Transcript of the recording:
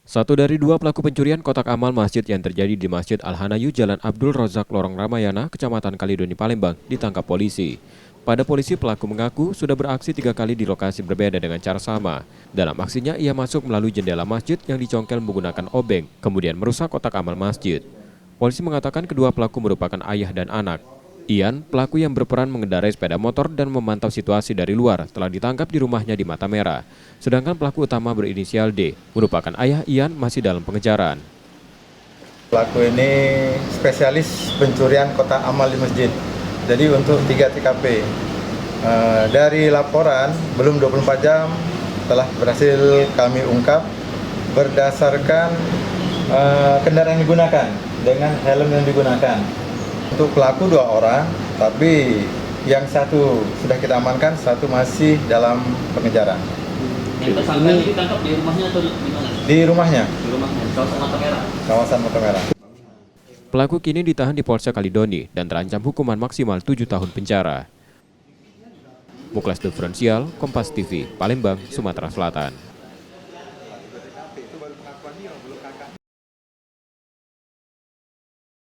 Satu dari dua pelaku pencurian kotak amal masjid yang terjadi di Masjid Al-Hanayu Jalan Abdul Rozak Lorong Ramayana, Kecamatan Kalidoni, Palembang, ditangkap polisi. Pada polisi, pelaku mengaku sudah beraksi 3 kali di lokasi berbeda dengan cara sama. Dalam aksinya, ia masuk melalui jendela masjid yang dicongkel menggunakan obeng, kemudian merusak kotak amal masjid. Polisi mengatakan kedua pelaku merupakan ayah dan anak. Ian, pelaku yang berperan mengendarai sepeda motor dan memantau situasi dari luar, telah ditangkap di rumahnya di Mata Merah. Sedangkan pelaku utama berinisial D, merupakan ayah Ian, masih dalam pengejaran. Pelaku ini spesialis pencurian kotak amal di masjid. Jadi untuk 3 TKP. Dari laporan belum 24 jam telah berhasil kami ungkap berdasarkan kendaraan yang digunakan dengan helm yang digunakan. Untuk pelaku 2 orang, tapi yang satu sudah kita amankan, satu masih dalam pengejaran. Yang tersangka ini ditangkap di rumahnya atau di mana? Di rumahnya. Di rumahnya, kawasan Mata Merah. Kawasan Mata Merah. Pelaku kini ditahan di Polsek Kalidoni dan terancam hukuman maksimal 7 tahun penjara. Muklas Diferensial, Kompas TV, Palembang, Sumatera Selatan.